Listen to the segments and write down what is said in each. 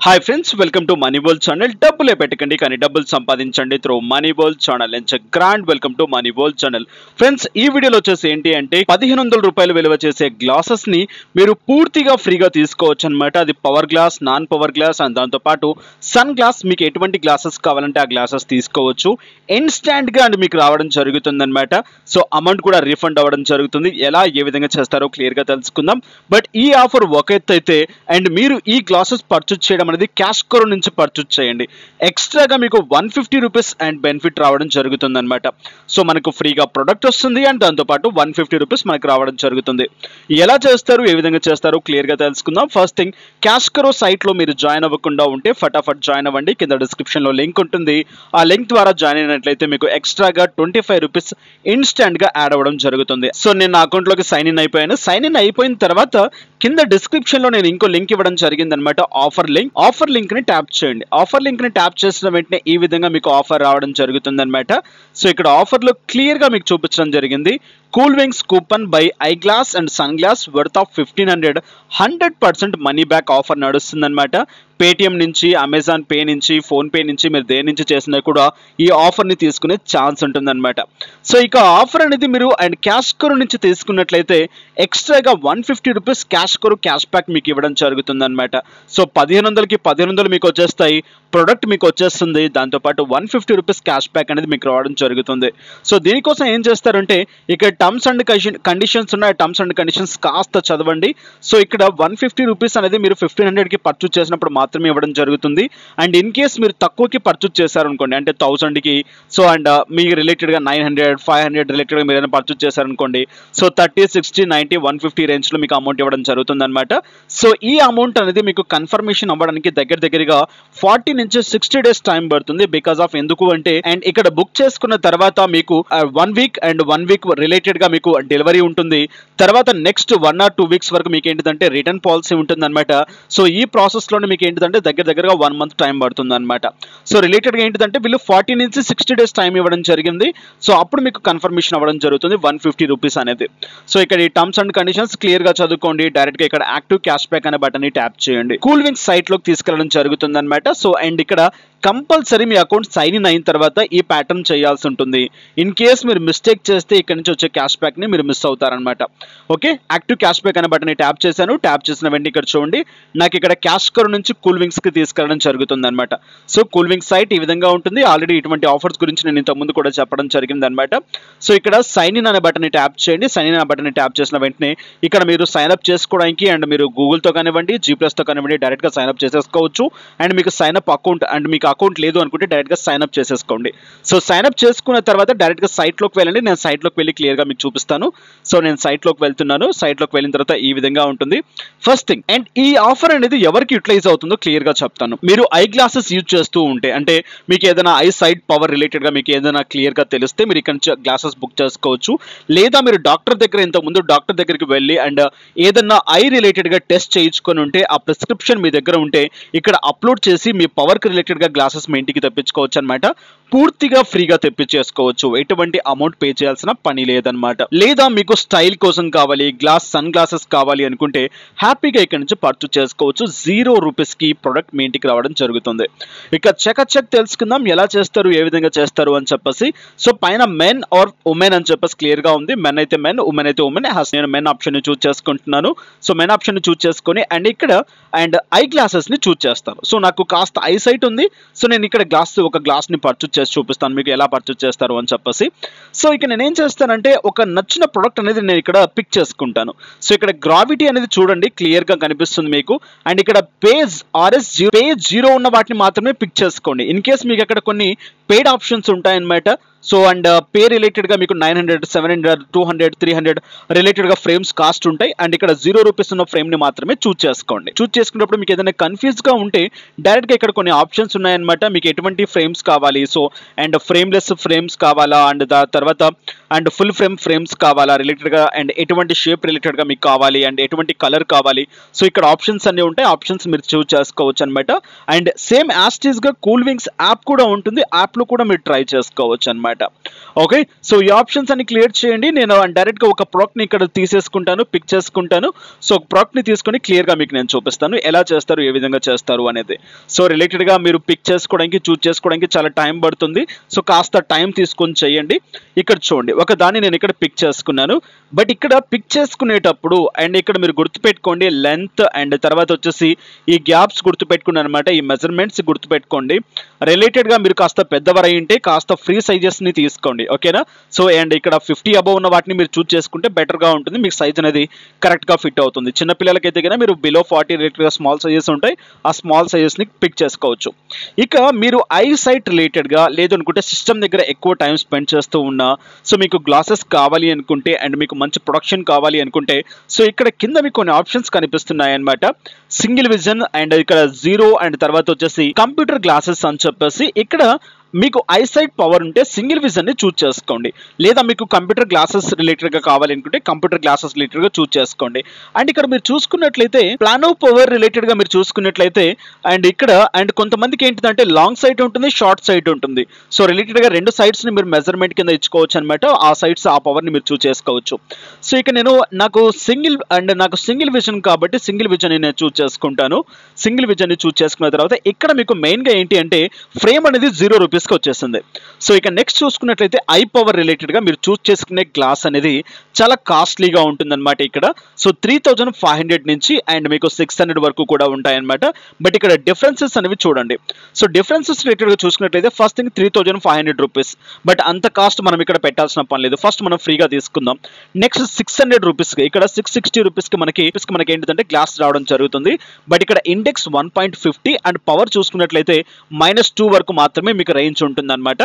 Hi friends, welcome to Moneybol channel. డబ్బులే పెట్టకండి కానీ డబ్బులు సంపాదించండి through Moneybol channel. It's grand welcome to Moneybol channel. Friends, ఈ వీడియోలో వచ్చేసి ఏంటి అంటే 1500 రూపాయలు విలువ చేసే గ్లాసెస్ ని మీరు పూర్తిగా ఫ్రీగా తీసుకోవచ్చు అనమాట. అది power glass, non power glass and దాంతోపాటు సన్ గ్లాస్. మీకు ఎటువంటి గ్లాసెస్ కావాలంటే ఆ గ్లాసెస్ తీసుకోవచ్చు. ఇన్స్టాంట్ గా అండ్ మీకు రావడం జరుగుతుంది అనమాట. సో అమౌంట్ కూడా రీఫండ్ అవ్వడం జరుగుతుంది. ఎలా ఏ విధంగా చేస్తారో క్లియర్ గా తెలుసుకుందాం. బట్ ఈ ఆఫర్ ఒక ఎత్తు అయితే అండ్ మీరు ఈ గ్లాసెస్ పర్చేజ్ చేయడం అనేది క్యాష్ కరో నుంచి పర్చేజ్ చేయండి. ఎక్స్ట్రాగా మీకు 150 రూపీస్ అండ్ బెనిఫిట్ రావడం జరుగుతుంది అనమాట. సో మనకు ఫ్రీగా ప్రొడక్ట్ వస్తుంది అండ్ దాంతోపాటు 150 రూపీస్ మనకు రావడం జరుగుతుంది. ఎలా చేస్తారు, ఏ విధంగా చేస్తారో క్లియర్ గా తెలుసుకుందాం. ఫస్ట్ థింగ్, క్యాష్ కరో సైట్ లో మీరు జాయిన్ అవ్వకుండా ఉంటే ఫటాఫట్ జాయిన్ అవ్వండి. కింద డిస్క్రిప్షన్ లో లింక్ ఉంటుంది. ఆ లింక్ ద్వారా జాయిన్ అయినట్లయితే మీకు ఎక్స్ట్రాగా 25 రూపీస్ ఇన్స్టెంట్ గా యాడ్ అవ్వడం జరుగుతుంది. సో నేను నా అకౌంట్ లోకి సైన్ ఇన్ అయిపోయాను. సైన్ ఇన్ అయిపోయిన తర్వాత కింద డిస్క్రిప్షన్ లో నేను ఇంకో లింక్ ఇవ్వడం జరిగింది అనమాట. ఆఫర్ లింక్ ని ట్యాప్ చేయండి. ఆఫర్ లింక్ ని ట్యాప్ చేసిన వెంటనే ఈ విధంగా మీకు ఆఫర్ రావడం జరుగుతుంది అనమాట. సో ఇక్కడ ఆఫర్ లో క్లియర్ గా మీకు చూపించడం జరిగింది. Cool Wings coupon buy eye glass and sun glass worth of 1500 100% money back offer నడుస్తుంది అనమాట. పేటిఎం నుంచి, అమెజాన్ పే నుంచి, ఫోన్ పే నుంచి మీరు దేని నుంచి చేసినా కూడా ఈ ఆఫర్ ని తీసుకునే ఛాన్స్ ఉంటుంది అనమాట. సో ఇక ఆఫర్ అనేది మీరు అండ్ క్యాష్ కరో నుంచి తీసుకున్నట్లయితే ఎక్స్ట్రాగా 150 రూపీస్ క్యాష్ కరో క్యాష్ బ్యాక్ మీకు ఇవ్వడం జరుగుతుంది అనమాట. సో 1500కి 1500 మీకు వచ్చేస్తాయి, ప్రొడక్ట్ మీకు వచ్చేస్తుంది. దాంతోపాటు 150 రూపీస్ క్యాష్ బ్యాక్ అనేది మీకు రావడం జరుగుతుంది. సో దీనికోసం ఏం చేస్తారంటే ఇక్కడ టర్మ్స్ అండ్ కండిషన్స్ ఉన్నాయి. టర్మ్స్ అండ్ కండిషన్స్ కాస్త చదవండి. సో ఇక్కడ 150 రూపీస్ అనేది మీరు 1500కి పర్చేజ్ చేసినప్పుడు మాత్రమే ఇవ్వడం జరుగుతుంది. అండ్ ఇన్ కేస్ మీరు తక్కువకి పర్చేజ్ చేశారనుకోండి, అంటే 1000కి, సో అండ్ మీకు రిలేటెడ్గా 900 500 రిలేటెడ్గా మీరు ఏదైనా పర్చేజ్ చేశారనుకోండి, సో 30 60 90 150 రేంజ్లో మీకు అమౌంట్ ఇవ్వడం జరుగుతుంది అనమాట. సో ఈ అమౌంట్ అనేది మీకు కన్ఫర్మేషన్ అవ్వడానికి దగ్గరగా 40 నుంచి 60 డేస్ టైం పడుతుంది. బికాస్ ఆఫ్ ఎందుకు అంటే అండ్ ఇక్కడ బుక్ చేసుకున్న తర్వాత మీకు 1 వీక్ అండ్ 1 వీక్ రిలేటెడ్ గా మీకు డెలివరీ ఉంటుంది. తర్వాత నెక్స్ట్ 1 or 2 వీక్స్ వరకు మీకు ఏంటిదంటే రిటర్న్ పాలసీ ఉంటుంది అనమాట. సో ఈ ప్రాసెస్ లోనే మీకు ఏంటిదంటే దగ్గరగా 1 మంత్ టైం పడుతుంది అనమాట. సో రిలేటెడ్ గా ఏంటిదంటే వీళ్ళు 40 నుంచి 60 డేస్ టైం ఇవ్వడం జరిగింది. సో అప్పుడు మీకు కన్ఫర్మేషన్ అవ్వడం జరుగుతుంది 150 రూపీస్ అనేది. సో ఇక్కడ ఈ టర్మ్స్ అండ్ కండిషన్స్ క్లియర్ గా చదువుకోండి. డైరెక్ట్ గా ఇక్కడ యాక్టివ్ క్యాష్ బ్యాక్ అనే బటన్ ని ట్యాప్ చేయండి. కూల్ వింగ్స్ సైట్ లోకి తీసుకెళ్ళడం జరుగుతుంది అనమాట. సో అండ్ ఇక్కడ కంపల్సరీ మీ అకౌంట్ సైన్ ఇన్ అయిన తర్వాత ఈ ప్యాటర్న్ చేయాల్సి ఉంటుంది. ఇన్ కేస్ మీరు మిస్టేక్ చేస్తే ఇక్కడ నుంచి వచ్చే క్యాష్ బ్యాక్ ని మీరు మిస్ అవుతారనమాట. ఓకే, యాక్టివ్ క్యాష్ బ్యాక్ అనే బటన్ ని ట్యాప్ చేశాను. ట్యాప్ చేసిన వెంటనే ఇక్కడ చూడండి, నాకు ఇక్కడ క్యాష్ కరో నుంచి కూల్ వింగ్స్ కి తీసుకెళ్ళడం జరుగుతుంది అనమాట. సో కూల్ వింగ్స్ సైట్ ఈ విధంగా ఉంటుంది. ఆల్రెడీ ఇటువంటి ఆఫర్స్ గురించి నేను ఇంత ముందు కూడా చెప్పడం జరిగింది అనమాట. సో ఇక్కడ సైన్ ఇన్ అనే బటన్ ని ట్యాప్ చేయండి. సైన్ ఇన్ అనే బటన్ ని ట్యాప్ చేసిన వెంటనే ఇక్కడ మీరు సైన్ అప్ చేసుకోవడానికి అండ్ మీరు గూగుల్ తో కానివ్వండి, G+ తో కానివ్వండి డైరెక్ట్ గా సైన్ అప్ చేసేసుకోవచ్చు. అండ్ మీకు సైన్ అప్ అకౌంట్ అండ్ మీకు అకౌంట్ లేదు అనుకుంటే డైరెక్ట్ గా సైన్ అప్ చేసేసుకోండి. సో సైన్ అప్ చేసుకున్న తర్వాత డైరెక్ట్ గా సైట్ లోకి వెళ్ళండి. నేను సైట్ లోకి వెళ్ళి క్లియర్ గా మీకు చూపిస్తాను. సో నేను సైట్ లోకి వెళ్తున్నాను. సైట్ లోకి వెళ్ళిన తర్వాత ఈ విధంగా ఉంటుంది ఫస్ట్ థింగ్. అండ్ ఈ ఆఫర్ అనేది ఎవరికి యూటిలైజ్ అవుతుందో క్లియర్ గా చెప్తాను. మీరు ఐ గ్లాసెస్ యూజ్ చేస్తూ ఉంటే, అంటే మీకు ఏదైనా ఐ సైట్ పవర్ రిలేటెడ్ గా మీకు ఏదైనా క్లియర్ గా తెలిస్తే మీరు ఇక్కడ నుంచి గ్లాసెస్ బుక్ చేసుకోవచ్చు. లేదా మీరు డాక్టర్ దగ్గర ఇంతకుముందు డాక్టర్ దగ్గరికి వెళ్ళి అండ్ ఏదన్నా ఐ రిలేటెడ్ గా టెస్ట్ చేయించుకొని ఉంటే ఆ ప్రిస్క్రిప్షన్ మీ దగ్గర ఉంటే ఇక్కడ అప్లోడ్ చేసి మీ పవర్ కి రిలేటెడ్ గా గ్లాసెస్ మీ ఇంటికి తెప్పించుకోవచ్చు అనమాట. పూర్తిగా ఫ్రీగా తెప్పించేసుకోవచ్చు. ఎటువంటి అమౌంట్ పే చేయాల్సిన పని లేదనమాట. లేదా మీకు స్టైల్ కోసం కావాలి, సన్ గ్లాసెస్ కావాలి అనుకుంటే హ్యాపీగా ఇక్కడ నుంచి పర్చేజ్ చేసుకోవచ్చు. 0 రూపీస్ కి ప్రొడక్ట్ మీ ఇంటికి రావడం జరుగుతుంది. ఇక చెక్ తెలుసుకుందాం ఎలా చేస్తారు, ఏ విధంగా చేస్తారు అని చెప్పేసి. సో పైన మెన్ ఆర్ ఉమెన్ అని చెప్పేసి క్లియర్ గా ఉంది. మెన్ అయితే మెన్, ఉమెన్ అయితే ఉమెన్. నేను మెన్ ఆప్షన్ ని చూస్ చేసుకుంటున్నాను. సో మెన్ ఆప్షన్ ని చూస్ చేసుకొని అండ్ ఇక్కడ అండ్ ఐ గ్లాసెస్ ని చూస్ చేస్తాను. సో నాకు కాస్త ఐ సైట్ ఉంది. సో నేను ఇక్కడ ఒక గ్లాస్ ని పర్చేజ్ చేసి చూపిస్తాను మీకు ఎలా పర్చేజ్ చేస్తారు అని చెప్పేసి. సో ఇక నేను ఏం చేస్తానంటే ఒక నచ్చిన ప్రొడక్ట్ అనేది నేను ఇక్కడ పిక్ చేసుకుంటాను. సో ఇక్కడ గ్రావిటీ అనేది చూడండి క్లియర్ గా కనిపిస్తుంది మీకు. అండ్ ఇక్కడ పేజ్ 0 ఉన్న వాటిని మాత్రమే పిక్ చేసుకోండి. ఇన్ కేస్ మీకు అక్కడ కొన్ని పెయిడ్ ఆప్షన్స్ ఉంటాయన్నమాట. సో అండ్ పే రిలేటెడ్ గా మీకు 900 700 200 300 రిలేటెడ్ గా ఫ్రేమ్స్ కాస్ట్ ఉంటాయి. అండ్ ఇక్కడ 0 రూపీస్ ఉన్న ఫ్రేమ్ ని మాత్రమే చూస్ చేసుకోండి. చూస్ చేసుకున్నప్పుడు మీకు ఏదైనా కన్ఫ్యూజ్ గా ఉంటే డైరెక్ట్ గా ఇక్కడ కొన్ని ఆప్షన్స్ ఉన్నాయన్నమాట. మీకు ఎటువంటి ఫ్రేమ్స్ కావాలి, సో అండ్ ఫ్రేమ్లెస్ ఫ్రేమ్స్ కావాలా, అండ్ తర్వాత అండ్ ఫుల్ ఫ్రేమ్స్ కావాలా రిలేటెడ్గా, అండ్ ఎటువంటి షేప్ రిలేటెడ్గా మీకు కావాలి, అండ్ ఎటువంటి కలర్ కావాలి. సో ఇక్కడ ఆప్షన్స్ అన్నీ ఉంటాయి, ఆప్షన్స్ మీరు చూస్ చేసుకోవచ్చు అనమాట. అండ్ సేమ్ యాస్టీస్గా కూల్ వింగ్స్ యాప్ కూడా ఉంటుంది, యాప్లో కూడా మీరు ట్రై చేసుకోవచ్చు అనమాట. ఓకే, సో ఈ ఆప్షన్స్ అన్ని క్లియర్ చేయండి. నేను డైరెక్ట్గా ఒక ప్రోడక్ట్ని ఇక్కడ తీసేసుకుంటాను, పిక్ చేసుకుంటాను. సో ఒక ప్రోడక్ట్ని తీసుకొని క్లియర్గా మీకు నేను చూపిస్తాను ఎలా చేస్తారు, ఏ విధంగా చేస్తారు అనేది. సో రిలేటెడ్గా మీరు పిక్ చేసుకోవడానికి, చూస్ చేసుకోవడానికి చాలా టైం పడుతుంది. సో కాస్త టైం తీసుకొని చేయండి. ఇక్కడ చూడండి, ఒక దాన్ని నేను ఇక్కడ పిక్ చేసుకున్నాను. బట్ ఇక్కడ పిక్ చేసుకునేటప్పుడు అండ్ ఇక్కడ మీరు గుర్తుపెట్టుకోండి లెంత్ అండ్ తర్వాత వచ్చేసి ఈ గ్యాప్స్ గుర్తుపెట్టుకున్నాను అనమాట. ఈ మెజర్మెంట్స్ గుర్తుపెట్టుకోండి. రిలేటెడ్గా మీరు కాస్త పెద్దవారు అయ్యింటే కాస్త ఫ్రీ సైజెస్ని తీసుకోండి, ఓకేనా. సో అండ్ ఇక్కడ 50 అబవ్ ఉన్న వాటిని మీరు చూస్ చేసుకుంటే బెటర్గా ఉంటుంది, మీకు సైజ్ అనేది కరెక్ట్గా ఫిట్ అవుతుంది. చిన్నపిల్లలకైతే కన్నా మీరు బిలో 40 రిలేటెడ్గా స్మాల్ సైజెస్ ఉంటాయి, ఆ స్మాల్ సైజెస్ని పిక్ చేసుకోవచ్చు. ఇక మీరు ఐ సైట్ రిలేటెడ్గా లేదనుకుంటే సిస్టమ్ దగ్గర ఎక్కువ టైం స్పెండ్ చేస్తూ ఉన్నా, సో మీకు గ్లాసెస్ కావాలి అనుకుంటే అండ్ మీకు మంచి ప్రొడక్షన్ కావాలి అనుకుంటే, సో ఇక్కడ కింద మీకు కొన్ని ఆప్షన్స్ కనిపిస్తున్నాయి అనమాట. సింగిల్ విజన్ అండ్ ఇక్కడ 0 అండ్ తర్వాత వచ్చేసి కంప్యూటర్ గ్లాసెస్ అని చెప్పేసి ఇక్కడ మీకు ఐసైట్ పవర్ ఉంటే సింగిల్ విజన్ ని చూస్ చేసుకోండి, లేదా మీకు కంప్యూటర్ గ్లాసెస్ రిలేటెడ్ గా కావాలి అనుకుంటే కంప్యూటర్ గ్లాసెస్ రిలేటెడ్ గా చూస్ చేసుకోండి. అండ్ ఇక్కడ మీరు చూసుకున్నట్లయితే ప్లానో పవర్ రిలేటెడ్ గా మీరు చూసుకున్నట్లయితే అండ్ ఇక్కడ అండ్ కొంతమందికి ఏంటిదంటే లాంగ్ సైట్ ఉంటుంది, షార్ట్ సైట్ ఉంటుంది. సో రిలేటెడ్ గా రెండు సైడ్స్ ని మీరు మెజర్మెంట్ కింద ఇచ్చుకోవచ్చు అనమాట. ఆ సైడ్స్ ఆ పవర్ ని మీరు చూస్ చేసుకోవచ్చు. సో ఇక నాకు సింగిల్ విజన్ కాబట్టి సింగిల్ విజన్ నేను చూస్ చేసుకుంటాను. సింగిల్ విజన్ ని చూస్ చేసుకున్న తర్వాత ఇక్కడ మీకు మెయిన్ గా ఏంటి అంటే ఫ్రేమ్ అనేది 0 రూపీస్ వచ్చేస్తుంది. సో ఇక నెక్స్ట్ చూసుకున్నట్లయితే ఐ పవర్ రిలేటెడ్ గా మీరు చూస్ చేసుకునే గ్లాస్ అనేది చాలా కాస్ట్లీగా ఉంటుందన్నమాట. ఇక్కడ సో 3500 నుంచి అండ్ మీకు 600 వరకు కూడా ఉంటాయన్నమాట. బట్ ఇక్కడ డిఫరెన్సెస్ అనేవి చూడండి. సో డిఫరెన్సెస్ రిలేటెడ్ గా చూసుకున్నట్లయితే ఫస్ట్ థింగ్ 3500 రూపీస్, బట్ అంత కాస్ట్ మనం ఇక్కడ పెట్టాల్సిన పని లేదు. ఫస్ట్ మనం ఫ్రీగా తీసుకుందాం. నెక్స్ట్ 600 రూపీస్ ఇక్కడ 660 రూపీస్ కి మనకి ఏంటిదంటే గ్లాస్ రావడం జరుగుతుంది. బట్ ఇక్కడ ఇండెక్స్ 1.50 అండ్ పవర్ చూసుకున్నట్లయితే -2 వరకు మాత్రమే మీకు రేంజ్ ఉంటుంది అనమాట.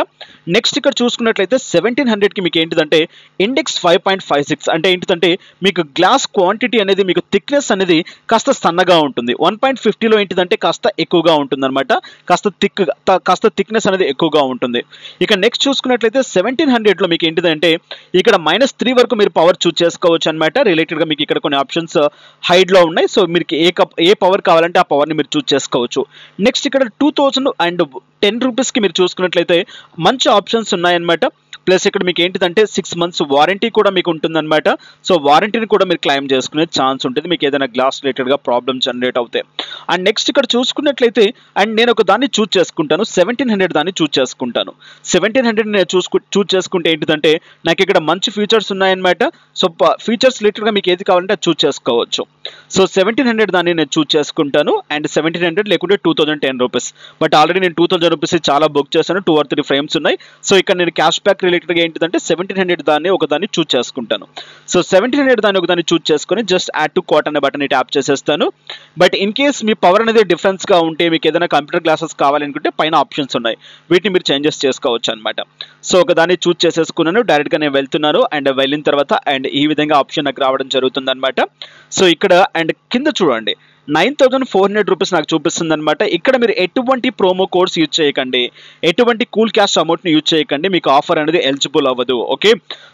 నెక్స్ట్ ఇక్కడ చూసుకున్నట్లయితే 1700 కి మీకు ఏంటిదంటే ఇండెక్స్ 5.56 అంటే ఏంటిదంటే మీకు గ్లాస్ క్వాంటిటీ అనేది మీకు థిక్నెస్ అనేది కాస్త సన్నగా ఉంటుంది. 1.50లో ఏంటిదంటే కాస్త ఎక్కువగా ఉంటుంది అనమాట, కాస్త థిక్నెస్ అనేది ఎక్కువగా ఉంటుంది. ఇక నెక్స్ట్ చూసుకున్నట్లయితే 1700లో మీకు ఏంటిదంటే ఇక్కడ -3 వరకు మీరు పవర్ చూస్ చేసుకోవచ్చు అనమాట. రిలేటెడ్ గా మీకు ఇక్కడ కొన్ని ఆప్షన్స్ హైడ్ లో ఉన్నాయి. సో మీకు ఏ పవర్ కావాలంటే ఆ పవర్ ని మీరు చూస్ చేసుకోవచ్చు. నెక్స్ట్ ఇక్కడ 2010 రూపీస్ కి మీరు చూసుకున్నట్లయితే మంచి ఆప్షన్స్ ఉన్నాయన్నమాట. ప్లస్ ఇక్కడ మీకు ఏంటిదంటే 6 మంత్స్ వారంటీ కూడా మీకు ఉంటుందన్నమాట. సో వారంటీని కూడా మీరు క్లెయిమ్ చేసుకునే ఛాన్స్ ఉంటుంది మీకు ఏదైనా గ్లాస్ రిలేటెడ్గా ప్రాబ్లమ్ జనరేట్ అవుతాయి. అండ్ నెక్స్ట్ ఇక్కడ చూసుకున్నట్లయితే అండ్ నేను ఒక దాన్ని చూస్ చేసుకుంటాను, 1700 దాన్ని చూస్ చేసుకుంటాను. 1700 నేను చూస్ చేసుకుంటే ఏంటిదంటే నాకు ఇక్కడ మంచి ఫీచర్స్ ఉన్నాయన్నమాట. సో ఫీచర్స్ రిలేటెడ్గా మీకు ఏది కావాలంటే అది చూస్ చేసుకోవచ్చు. సో 1700 దాన్ని నేను చూస్ చేసుకుంటాను. అండ్ 1700 లేకుంటే 2010 రూపీస్, బట్ ఆల్రెడీ నేను 2000 రూపీస్ చాలా బుక్ చేశాను. 2 or 3 ఫ్రేమ్స్ ఉన్నాయి. సో ఇక్కడ నేను క్యాష్ బ్యాక్ రిలేటెడ్గా ఏంటిదంటే 1700 దాన్ని ఒకదాన్ని చూస్ చేసుకుంటాను. సో 1700 దాన్ని ఒకదాన్ని చూస్ చేసుకొని జస్ట్ యాడ్ టు కార్ట్ అనే బటన్ ట్యాప్ చేసేస్తాను. But in case me power అనేది డిఫరెన్స్గా ఉంటే మీకు ఏదైనా కంప్యూటర్ గ్లాసెస్ కావాలనుకుంటే పైన ఆప్షన్స్ ఉన్నాయి, వీటిని మీరు చేంజెస్ చేసుకోవచ్చు అనమాట. సో ఒకదాన్ని చూస్ చేసేసుకున్నాను, డైరెక్ట్గా నేను వెళ్తున్నాను. అండ్ వెళ్ళిన తర్వాత అండ్ ఈ విధంగా ఆప్షన్ నాకు రావడం జరుగుతుంది అనమాట. సో ఇక్కడ అండ్ కింద చూడండి 9400 రూపీస్ నాకు చూపిస్తుంది అనమాట. ఇక్కడ మీరు ఎటువంటి ప్రోమో కోడ్స్ యూజ్ చేయకండి, ఎటువంటి కూల్ క్యాష్ అమౌంట్ని యూజ్ చేయకండి, మీకు ఆఫర్ అనేది ఎలిజిబుల్ అవ్వదు. ఓకే,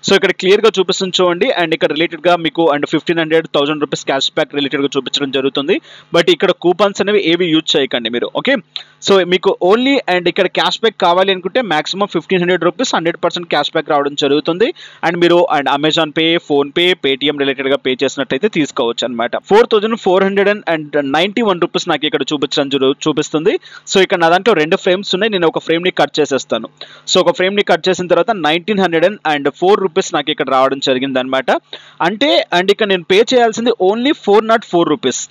సో ఇక్కడ క్లియర్గా చూపిస్తుంది చూడండి. అండ్ ఇక్కడ రిలేటెడ్గా మీకు అండ్ 1500 1000 రూపీస్ క్యాష్ బ్యాక్ రిలేటెడ్గా చూపించడం జరుగుతుంది. బట్ ఇక్కడ కూపన్స్ అనేవి ఏవి యూజ్ చేయకండి మీరు. ఓకే, సో మీకు ఓన్లీ అండ్ ఇక్కడ క్యాష్ బ్యాక్ కావాలి అనుకుంటే మాక్సిమం 1500 రూపీస్ 100% క్యాష్ బ్యాక్ రావడం జరుగుతుంది. అండ్ మీరు and Amazon pay, phone pay, Paytm రిలేటెడ్గా పే చేసినట్టయితే తీసుకోవచ్చు అనమాట. 4491 రూపీస్ నాకు ఇక్కడ చూపిస్తుంది. సో ఇక్కడ నా దాంట్లో 2 ఫ్రేమ్స్ ఉన్నాయి, నేను ఒక ఫ్రేమ్ని కట్ చేసేస్తాను. సో ఒక ఫ్రేమ్ని కట్ చేసిన తర్వాత 1904 రూపీస్ నాకు ఇక్కడ రావడం జరిగింది అనమాట. అంటే అండ్ ఇక్కడ నేను పే చేయాల్సింది ఓన్లీ 404 రూపీస్.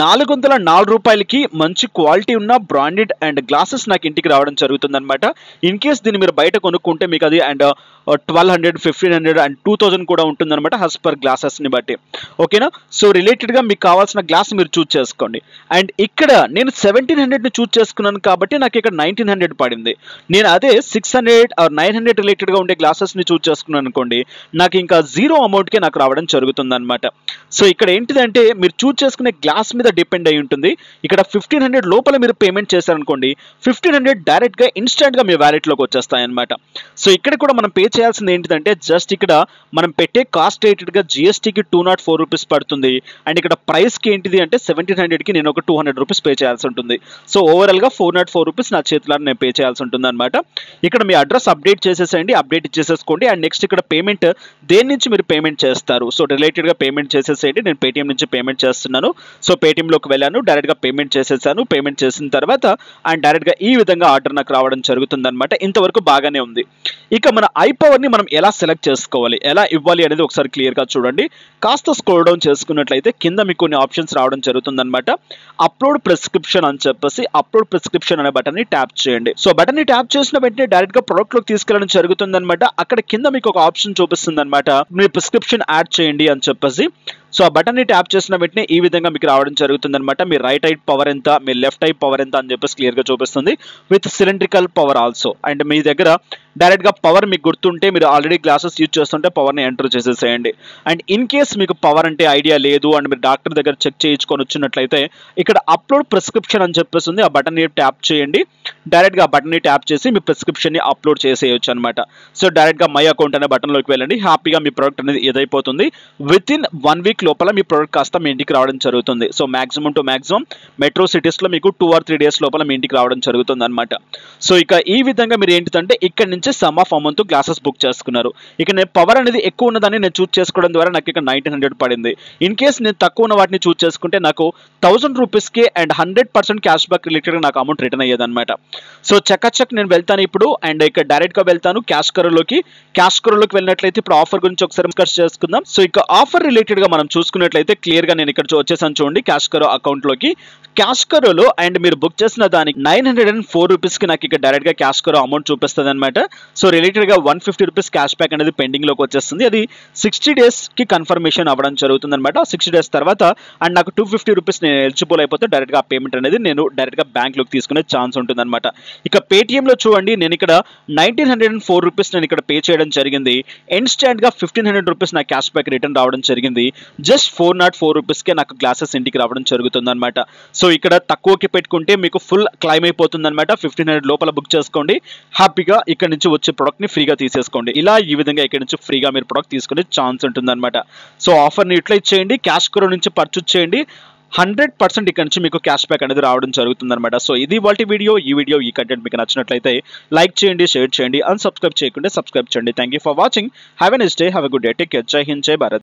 404 రూపాయలకి మంచి క్వాలిటీ ఉన్న బ్రాండెడ్ అండ్ గ్లాసెస్ నాకు ఇంటికి రావడం జరుగుతుంది అనమాట. ఇన్ కేస్ దీన్ని మీరు బయట కొనుక్కుంటే మీకు అది అండ్ 1200, 1500 అండ్ 2000 కూడా ఉంటుందన్నమాట హస్ పర్ గ్లాసెస్ని బట్టి. ఓకేనా, సో రిలేటెడ్గా మీకు కావాల్సిన గ్లాస్ మీరు చూస్ చేసుకోండి. అండ్ ఇక్కడ నేను 1700ని చూస్ చేసుకున్నాను కాబట్టి నాకు ఇక్కడ 1900 పడింది. నేను అదే 600 or 900 రిలేటెడ్గా ఉండే గ్లాసెస్ని చూస్ చేసుకున్నాను అనుకోండి, నాకు ఇంకా 0 అమౌంట్కే నాకు రావడం జరుగుతుంది అనమాట. సో ఇక్కడ ఏంటిదంటే మీరు చూస్ చేసుకునే గ్లాస్ మీద మీద డిపెండ్ అయి ఉంటుంది. ఇక్కడ 1500 లోపల మీరు పేమెంట్ చేశారనుకోండి, 1500 డైరెక్ట్ గా ఇన్స్టెంట్ గా మీ వ్యాలెట్ లోకి వచ్చేస్తాయి అనమాట. సో ఇక్కడ కూడా మనం పే చేయాల్సింది ఏంటిదంటే జస్ట్ ఇక్కడ మనం పెట్టే కాస్ట్ రేటెడ్ గా జిఎస్టీకి 204 రూపీస్ పడుతుంది. అండ్ ఇక్కడ ప్రైస్ కి ఏంటిది అంటే 1700 కి నేను ఒక 200 రూపీస్ పే చేయాల్సి ఉంటుంది. సో ఓవరాల్ గా 404 రూపీస్ నా చేతిలో నేను పే చేయాల్సి ఉంటుంది అనమాట. ఇక్కడ మీ అడ్రస్ అప్డేట్ చేసేసేయండి, అప్డేట్ ఇచ్చేసేసుకోండి. అండ్ నెక్స్ట్ ఇక్కడ పేమెంట్ దేని నుంచి మీరు పేమెంట్ చేస్తారు, సో రిలేటెడ్ గా పేమెంట్ చేసేసేయండి. నేను పేటిఎం నుంచి పేమెంట్ చేస్తున్నాను. సో పేటిఎం లోకి వెళ్ళాను, డైరెక్ట్ గా పేమెంట్ చేసేసాను. పేమెంట్ చేసిన తర్వాత అండ్ డైరెక్ట్ గా ఈ విధంగా ఆర్డర్ నాకు రావడం జరుగుతుంది అనమాట. ఇంతవరకు బాగానే ఉంది. ఇక మన ఐపవర్ ని మనం ఎలా సెలెక్ట్ చేసుకోవాలి, ఎలా ఇవ్వాలి అనేది ఒకసారి క్లియర్ గా చూడండి. కాస్త స్క్రోల్ డౌన్ చేసుకున్నట్లయితే కింద మీకు కొన్ని ఆప్షన్స్ రావడం జరుగుతుంది అనమాట. అప్లోడ్ ప్రిస్క్రిప్షన్ అని చెప్పేసి అప్లోడ్ ప్రిస్క్రిప్షన్ అనే బటన్ ని ట్యాప్ చేయండి. సో బటన్ ని ట్యాప్ చేసిన వెంటనే డైరెక్ట్ గా ప్రొడక్ట్ లోకి తీసుకెళ్ళడం జరుగుతుంది అనమాట. అక్కడ కింద మీకు ఒక ఆప్షన్ చూపిస్తుంది అనమాట, మీ ప్రిస్క్రిప్షన్ యాడ్ చేయండి అని చెప్పేసి. సో ఆ బటన్ ని ట్యాప్ చేసిన వెంటనే ఈ విధంగా మీకు రావడం జరుగుతుంది అనమాట. మీ రైట్ ఐ పవర్ ఎంత, మీ లెఫ్ట్ ఐ పవర్ ఎంత అని చెప్పేసి క్లియర్ గా చూపిస్తుంది, with cylindrical power also. And మీ దగ్గర డైరెక్ట్ గా పవర్ మీకు గుర్తుంటే మీరు ఆల్రెడీ గ్లాసెస్ యూజ్ చేస్తుంటే పవర్ ని ఎంటర్ చేసేసేయండి. అండ్ ఇన్ కేస్ మీకు పవర్ అంటే ఐడియా లేదు అండ్ మీరు డాక్టర్ దగ్గర చెక్ చేయించుకొని వచ్చినట్లయితే ఇక్కడ అప్లోడ్ ప్రిస్క్రిప్షన్ అని చెప్పేసి ఆ బటన్ ని ట్యాప్ చేయండి. డైరెక్ట్ గా బటన్ ని ట్యాప్ చేసి మీ ప్రిస్క్రిప్షన్ ని అప్లోడ్ చేసేయచ్చు అనమాట. సో డైరెక్ట్ గా మై అకౌంట్ అనే బటన్ లోకి వెళ్ళండి. హ్యాపీగా మీ ప్రోడక్ట్ అనేది ఏదైపోతుంది. విత్ ఇన్ 1 వీక్ లోపల మీ ప్రోడక్ట్ కాస్త మీ ఇంటికి రావడం జరుగుతుంది. So maximum to maximum metro cities లో మీకు 2 or 3 డేస్ లోపల మీ ఇంటికి రావడం జరుగుతుంది అనమాట. సో ఇక ఈ విధంగా మీరు ఏంటంటే ఇక్కడ నుంచి some of amount glasses book చేసుకున్నారు. ఇక నేను పవర్ అనేది ఎక్కువ ఉన్నదాన్ని నేను చూస్ చేసుకోవడం ద్వారా నాకు ఇక్కడ 1900 పడింది. ఇన్ కేస్ నేను తక్కువ ఉన్న వాటిని చూస్ చేసుకుంటే నాకు 1000 రూపీస్కి అండ్ 100% క్యాష్ బ్యాక్ రిలేటెడ్ నాకు అమౌంట్ రిటర్న్ అయ్యేది అనమాట. సో చక్కచక్ నేను వెళ్తాను ఇప్పుడు అండ్ ఇక్కడ డైరెక్ట్ గా వెళ్తాను క్యాష్ కరోలోకి వెళ్ళినట్లయితే ఇప్పుడు ఆఫర్ గురించి ఒకసారి డిస్కస్ చేసుకుందాం. సో ఇక ఆఫర్ రిలేటెడ్ గా మనం చూసుకున్నట్లయితే క్లియర్ గా నేను ఇక్కడ వచ్చేసాను చూడండి క్యాష్ కరో అకౌంట్ లోకి. క్యాష్ కరోలో అండ్ మీరు బుక్ చేసిన దానికి 904 రూపీస్ కి నాకు ఇక్కడ డైరెక్ట్ గా క్యాష్ కరో అమౌంట్ చూపిస్తుంది అనమాట. సో రిలేటెడ్ గా 150 రూపీస్ క్యాష్ బ్యాక్ అనేది పెండింగ్ లోకి వచ్చేస్తుంది. అది 60 డేస్ కి కన్ఫర్మేషన్ అవ్వడం జరుగుతుంది అనమాట. 60 డేస్ తర్వాత అండ్ నాకు 250 రూపీస్ నేను ఎలిజిబుల్ అయిపోతే డైరెక్ట్ గా పేమెంట్ అనేది నేను డైరెక్ట్ గా బ్యాంక్ లోకి తీసుకునే ఛాన్స్ ఉంటుంది అనమాట. ఇక పేటిఎం లో చూడండి నేను ఇక్కడ 1904 రూపీస్ నేను ఇక్కడ పే చేయడం జరిగింది. ఇన్స్టెంట్ గా 1500 రూపీస్ నా క్యాష్ బ్యాక్ రిటర్న్ రావడం జరిగింది. జస్ట్ 404 రూపీస్ కే నాకు గ్లాసెస్ ఇంటికి రావడం జరుగుతుంది అనమాట. సో ఇక్కడ తక్కువకి పెట్టుకుంటే మీకు ఫుల్ క్లైమ్ అయిపోతుంది అనమాట. 1500 లోపల బుక్ చేసుకోండి, హ్యాపీగా ఇక్కడ నుంచి వచ్చే ప్రొడక్ట్ ని ఫ్రీగా తీసేసుకోండి. ఇలా ఈ విధంగా ఇక్కడ నుంచి ఫ్రీగా మీరు ప్రొడక్ట్ తీసుకునే ఛాన్స్ ఉంటుంది అనమాట. సో ఆఫర్ ని యూటిలైజ్ చేయండి, క్యాష్ కరో నుంచి పర్చేజ్ చేయండి. 100% ఇక్కడ నుంచి మీకు క్యాష్ బ్యాక్ అనేది రావడం జరుగుతుంది అనమాట. సో ఇది వాటి వీడియో. ఈ కంటెంట్ మీకు నచ్చినట్లయితే లైక్ చేయండి, షేర్ చేయండి, అన్సబ్స్క్రైబ్ చేయకుండా సబ్స్క్రైబ్ చేయండి. Thank you for watching. Have a nice day, have a good day, take care, జై హింద్, జై భారత్.